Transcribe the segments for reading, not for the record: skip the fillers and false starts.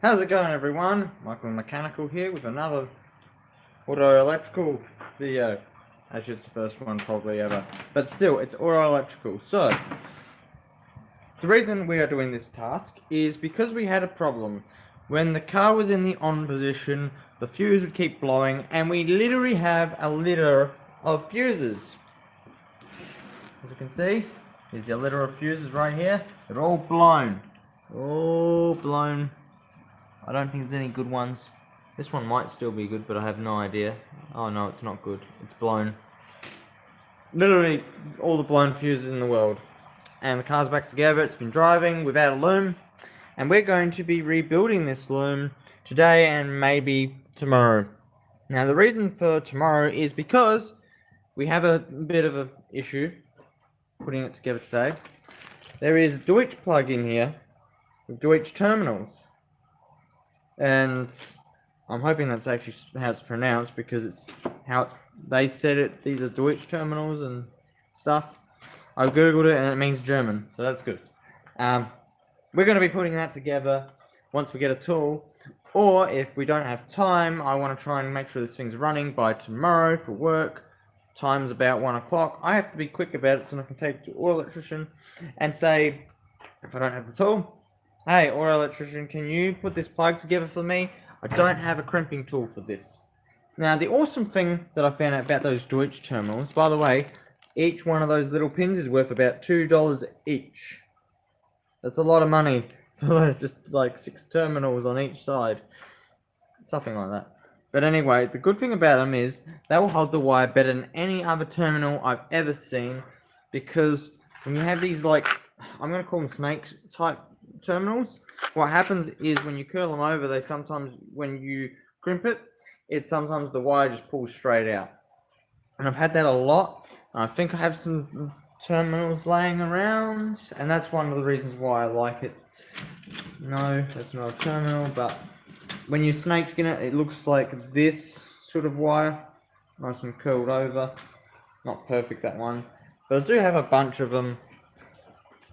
How's it going, everyone? Michael Mechanical here with another auto electrical video. That's just the first one probably ever, but still, it's auto electrical. So the reason we are doing this task is because we had a problem. When the car was in the on position, the fuse would keep blowing, and we literally have a litter of fuses. As you can see, here's your litter of fuses right here. They're all blown. All blown. I don't think there's any good ones. This one might still be good, but I have no idea. Oh no, it's not good. It's blown. Literally all the blown fuses in the world. And the car's back together. It's been driving without a loom. And we're going to be rebuilding this loom today and maybe tomorrow. Now the reason for tomorrow is because we have a bit of an issue putting it together today. There is a Deutsch plug in here with Deutsch terminals. And I'm hoping that's actually how it's pronounced, because it's how they said it. These are Deutsch terminals and stuff. I googled it and it means German, so that's good. We're going to be putting that together once we get a tool, or if we don't have time, I want to try and make sure this thing's running by tomorrow for work. Time's about 1 o'clock. I have to be quick about it so I can take it to the oil electrician and say, if I don't have the tool, hey, oil electrician, can you put this plug together for me? I don't have a crimping tool for this. Now, the awesome thing that I found out about those Deutsch terminals, by the way, each one of those little pins is worth about $2 each. That's a lot of money for just like 6 terminals on each side. Something like that. But anyway, the good thing about them is they will hold the wire better than any other terminal I've ever seen, because when you have these, like, I'm going to call them snake type terminals, what happens is when you curl them over, they sometimes, when you crimp it, sometimes the wire just pulls straight out. And I've had that a lot. I think I have some terminals laying around, and that's one of the reasons why I like it. No, that's not a terminal, but when you snake skin it, it looks like this sort of wire, nice and curled over. Not perfect, that one, but I do have a bunch of them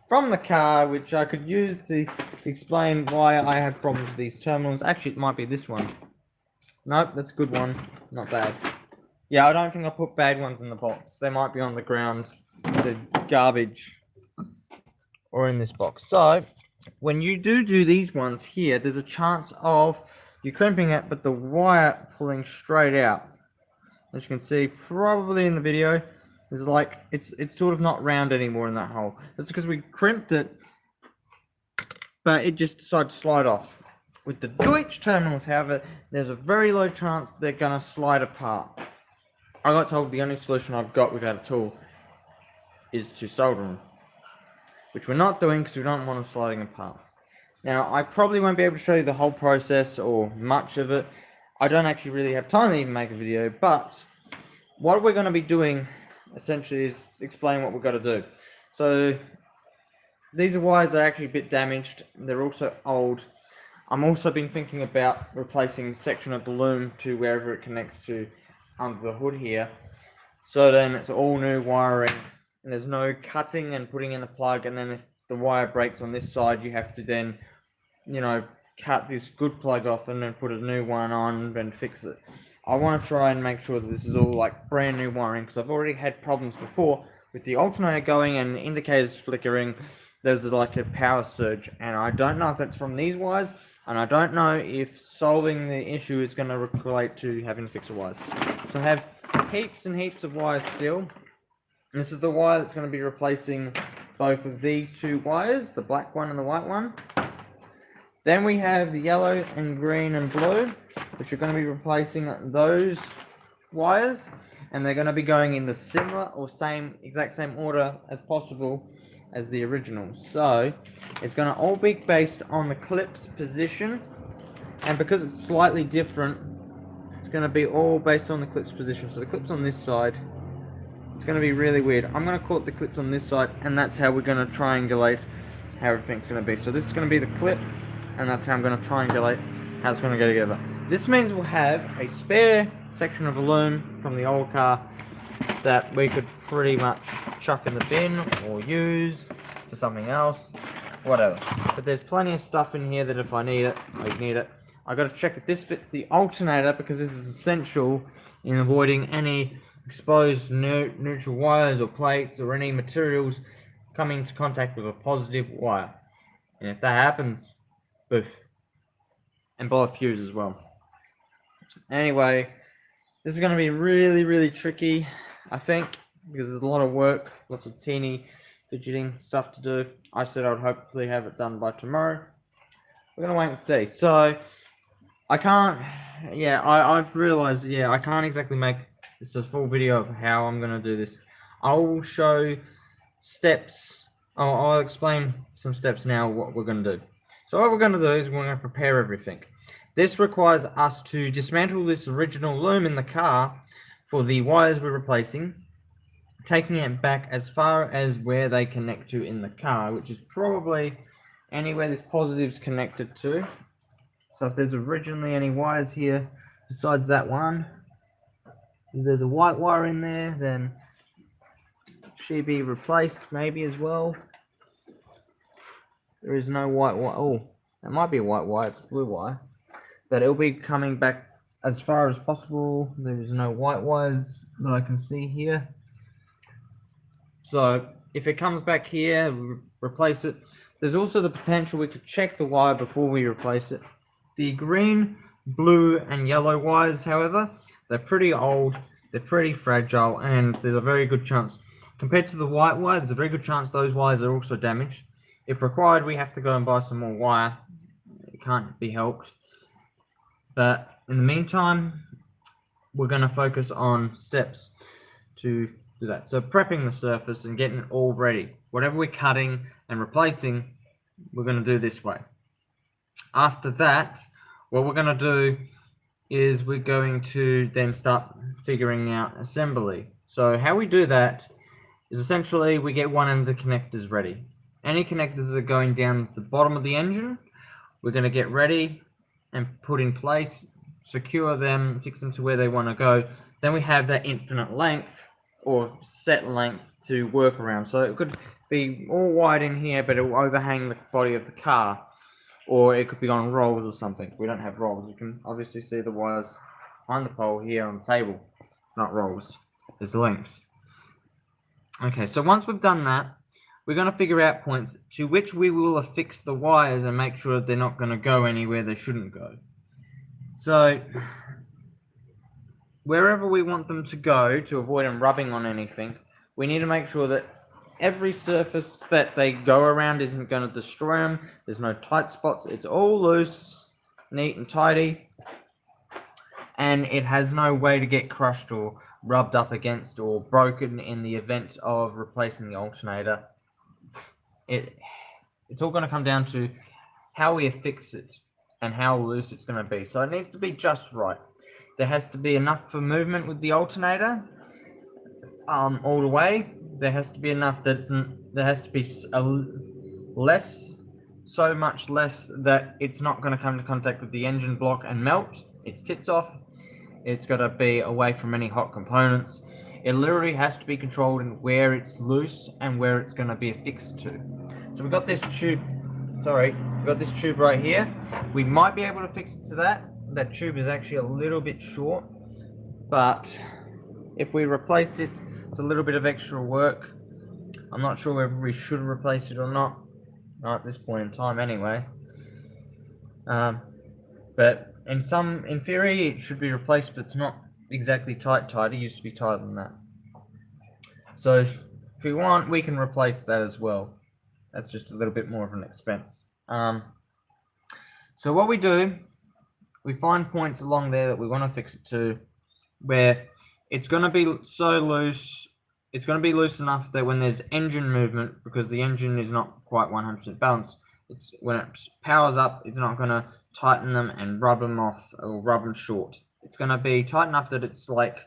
from the car, which I could use to explain why I have problems with these terminals. Actually, it might be this one. Nope, that's a good one. Not bad. Yeah, I don't think I put bad ones in the box. They might be on the ground, the garbage, or in this box. So, when you do these ones here, there's a chance of you crimping it, but the wire pulling straight out. As you can see, probably in the video, there's like, it's sort of not round anymore in that hole. That's because we crimped it, but it just decided to slide off. With the Deutsch terminals, however, there's a very low chance they're going to slide apart. I got told the only solution I've got without a tool is to solder them, which we're not doing because we don't want them sliding apart. Now, I probably won't be able to show you the whole process or much of it. I don't actually really have time to even make a video, but what we're going to be doing essentially is explain what we've got to do. So these are wires that are actually a bit damaged. They're also old. I'm also been thinking about replacing a section of the loom to wherever it connects to under the hood here. So then it's all new wiring, and there's no cutting and putting in a plug, and then if the wire breaks on this side, you have to then, you know, cut this good plug off and then put a new one on and fix it. I want to try and make sure that this is all like brand new wiring, because I've already had problems before with the alternator going and indicators flickering. There's like a power surge, and I don't know if that's from these wires, and I don't know if solving the issue is going to relate to having to fix the wires. So I have heaps and heaps of wires still. This is the wire that's going to be replacing both of these two wires, the black one and the white one. Then we have the yellow and green and blue, which are going to be replacing those wires, and they're going to be going in the similar or exact same order as possible as the original. So it's going to all be based on the clip's position, and because it's slightly different, it's going to be all based on the clip's position. So the clip's on this side. It's going to be really weird. I'm going to call it the clips on this side, and that's how we're going to triangulate how everything's going to be. So this is going to be the clip, and that's how I'm going to triangulate how it's going to go together. This means we'll have a spare section of loom from the old car that we could pretty much chuck in the bin or use for something else. whatever. But there's plenty of stuff in here that if I need it, I gotta check if this fits the alternator, because this is essential in avoiding any exposed neutral wires or plates or any materials coming into contact with a positive wire. And if that happens, boof. And blow a fuse as well. Anyway, this is going to be really, really tricky, I think, because there's a lot of work, lots of teeny fidgeting stuff to do. I said I would hopefully have it done by tomorrow. We're going to wait and see. So, I can't, I've realized, I can't exactly make this a full video of how I'm going to do this. I'll show steps, I'll explain some steps now what we're going to do. So what we're going to do is we're going to prepare everything. This requires us to dismantle this original loom in the car for the wires we're replacing, taking it back as far as where they connect to in the car, which is probably anywhere this positive's connected to. So if there's originally any wires here besides that one, if there's a white wire in there, then it should be replaced maybe as well. There is no white wire. Oh, that might be a white wire, it's a blue wire. But it'll be coming back as far as possible. There is no white wires that I can see here. So if it comes back here, replace it. There's also the potential we could check the wire before we replace it. The green, blue, and yellow wires, however, they're pretty old, they're pretty fragile, and there's a very good chance, compared to the white wire, there's a very good chance those wires are also damaged. If required, we have to go and buy some more wire. It can't be helped. But in the meantime, we're going to focus on steps to do that. So prepping the surface and getting it all ready. Whatever we're cutting and replacing, we're going to do this way. After that, what we're going to do is we're going to then start figuring out assembly. So how we do that is essentially we get one end of the connectors ready. Any connectors that are going down the bottom of the engine, we're going to get ready and put in place, secure them, fix them to where they want to go. Then we have that infinite length or set length to work around. So it could be all wide in here, but it will overhang the body of the car, or it could be on rolls or something. We don't have rolls. You can obviously see the wires behind the pole here on the table. It's not rolls, it's lengths. Okay, so once we've done that, we're going to figure out points to which we will affix the wires and make sure they're not going to go anywhere they shouldn't go. So, wherever we want them to go to avoid them rubbing on anything, we need to make sure that every surface that they go around isn't going to destroy them. There's no tight spots. It's all loose, neat and tidy. And it has no way to get crushed or rubbed up against or broken in the event of replacing the alternator. It's all going to come down to how we affix it and how loose it's going to be. So it needs to be just right. There has to be enough for movement with the alternator all the way. There has to be enough that there has to be so much less that it's not going to come into contact with the engine block and melt its tits off. It's got to be away from any hot components. It literally has to be controlled in where it's loose and where it's going to be affixed to. So we've got this tube, we've got this tube right here. We might be able to fix it to that. That tube is actually a little bit short, but if we replace it, it's a little bit of extra work. I'm not sure whether we should replace it or not at this point in time anyway. But in theory, it should be replaced, but it's not exactly tight. It used to be tighter than that. So if we want, we can replace that as well. That's just a little bit more of an expense. So what we do, we find points along there that we want to fix it to, where it's going to be so loose, it's going to be loose enough that when there's engine movement, because the engine is not quite 100% balanced, when it powers up, it's not going to tighten them and rub them off or rub them short. It's going to be tight enough that it's like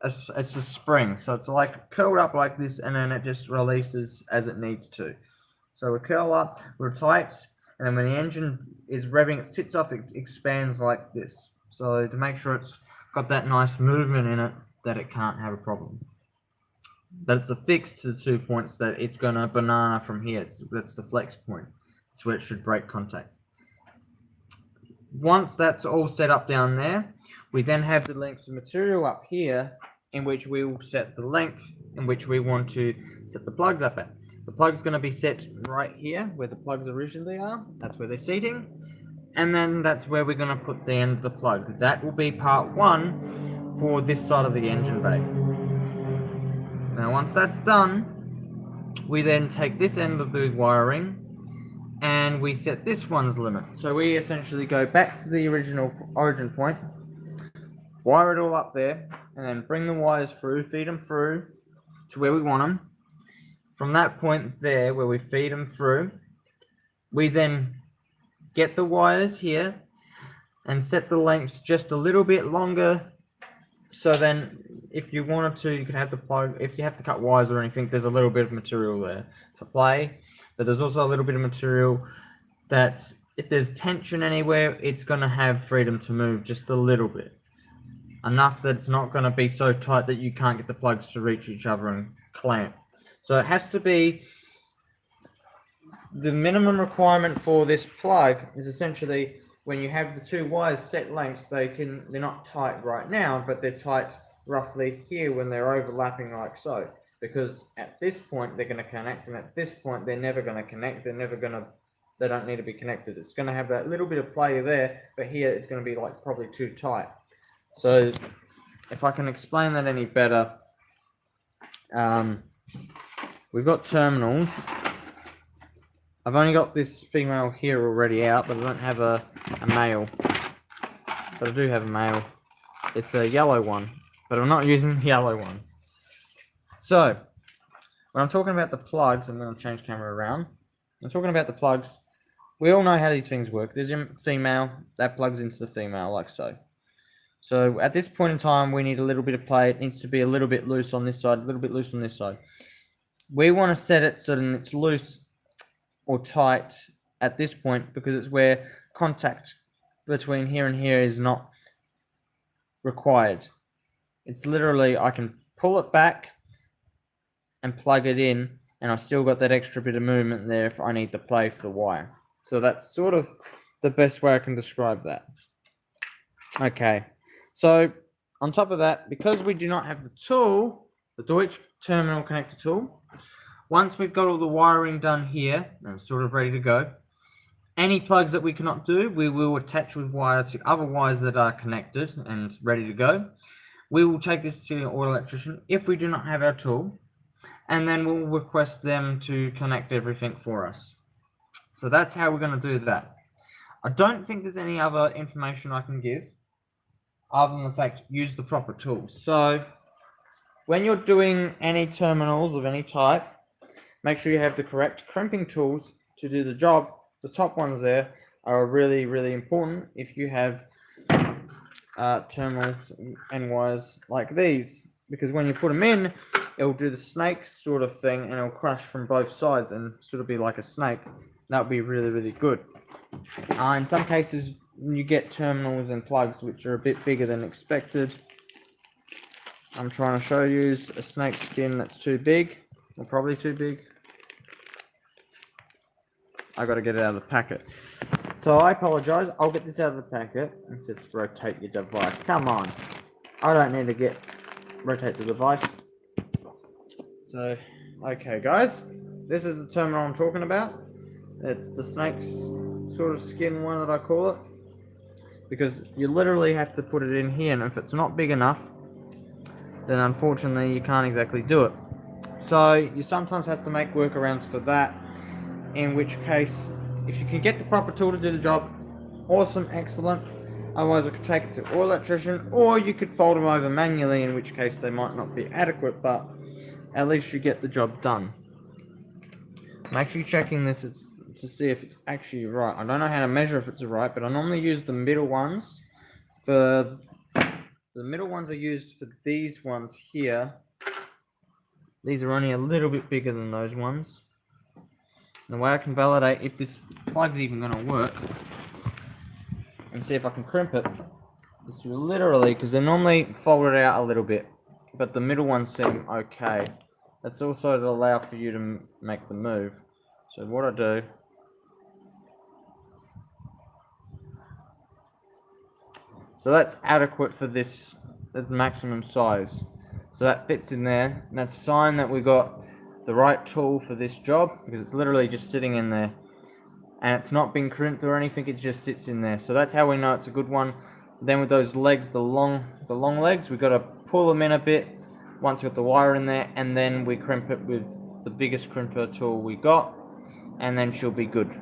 it's a spring. So it's like curled up like this, and then it just releases as it needs to. So we curl up, we're tight, and then when the engine is revving its tits off, it expands like this. So to make sure it's got that nice movement in it, that it can't have a problem. that it's affixed to the 2 points, that it's going to banana from here. That's the flex point. It's where it should break contact. Once that's all set up down there, we then have the length of material up here, in which we will set the length in which we want to set the plugs up at. The plug's going to be set right here, where the plugs originally are. That's where they're seating. And then that's where we're going to put the end of the plug. That will be part 1 for this side of the engine bay. Now once that's done, we then take this end of the wiring and we set this one's limit. So we essentially go back to the original origin point, wire it all up there, and then bring the wires through, feed them through to where we want them. From that point there, where we feed them through, we then get the wires here and set the lengths just a little bit longer. So then, if you wanted to, you could have the plug. If you have to cut wires or anything, there's a little bit of material there to play. But there's also a little bit of material that, if there's tension anywhere, it's going to have freedom to move just a little bit. Enough that it's not going to be so tight that you can't get the plugs to reach each other and clamp. So it has to be, the minimum requirement for this plug is essentially when you have the 2 wires set lengths, they're not tight right now, but they're tight roughly here when they're overlapping like so. Because at this point they're going to connect, and at this point they're never going to connect. They don't need to be connected. It's going to have that little bit of play there, but here it's going to be like probably too tight. So if I can explain that any better, we've got terminals. I've only got this female here already out, but I don't have a male. But I do have a male. It's a yellow one, but I'm not using the yellow ones. So, when I'm talking about the plugs, I'm going to change camera around. I'm talking about the plugs. We all know how these things work. There's a female, that plugs into the female, like so. So, at this point in time, we need a little bit of play. It needs to be a little bit loose on this side, a little bit loose on this side. We want to set it so that it's loose or tight at this point, because it's where contact between here and here is not required. It's literally, I can pull it back and plug it in, and I've still got that extra bit of movement there if I need to play for the wire. So that's sort of the best way I can describe that. Okay, so on top of that, because we do not have the tool, the Deutsch terminal connector tool, once we've got all the wiring done here and sort of ready to go, any plugs that we cannot do, we will attach with wire to other wires that are connected and ready to go. We will take this to the auto electrician if we do not have our tool, and then we'll request them to connect everything for us. So that's how we're going to do that. I don't think there's any other information I can give other than the fact, use the proper tools. So when you're doing any terminals of any type, make sure you have the correct crimping tools to do the job. The top ones there are really, really important if you have terminals and wires like these, because when you put them in, it'll do the snake sort of thing, and it'll crush from both sides and sort of be like a snake. That would be really, really good. In some cases, you get terminals and plugs which are a bit bigger than expected. I'm trying to show you a snake skin that's too big, or probably too big. I got to get it out of the packet. So I apologize. I'll get this out of the packet and just rotate your device. Come on. I don't need to rotate the device. So, okay guys. This is the terminal I'm talking about. It's the snake's sort of skin one that I call it. Because you literally have to put it in here, and if it's not big enough, then unfortunately you can't exactly do it. So you sometimes have to make workarounds for that. In which case, if you can get the proper tool to do the job, awesome, excellent. Otherwise, I could take it to an electrician, or you could fold them over manually, in which case they might not be adequate, but at least you get the job done. I'm actually checking this to see if it's actually right. I don't know how to measure if it's right, but I normally use the middle ones. The middle ones are used for these ones here. These are only a little bit bigger than those ones. The way I can validate if this plug's even going to work and see if I can crimp it is literally, because they're normally folded out a little bit, but the middle ones seem okay. That's also to allow for you to make the move. So what I do, so that's adequate for this, that's maximum size. So that fits in there, and that's a sign that we got the right tool for this job, because it's literally just sitting in there. And it's not been crimped or anything, it just sits in there. So that's how we know it's a good one. Then with those legs, the long legs, we've got to pull them in a bit once we've got the wire in there, and then we crimp it with the biggest crimper tool we got, and then she'll be good.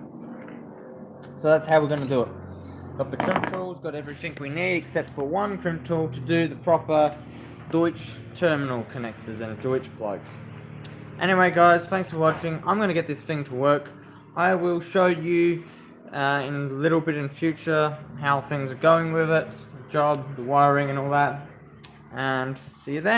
So that's how we're going to do it. Got the crimp tools, got everything we need except for one crimp tool to do the proper Deutsch terminal connectors and Deutsch plugs. Anyway guys, thanks for watching. I'm going to get this thing to work. I will show you in a little bit in future how things are going with it, the job, the wiring and all that, and see you then.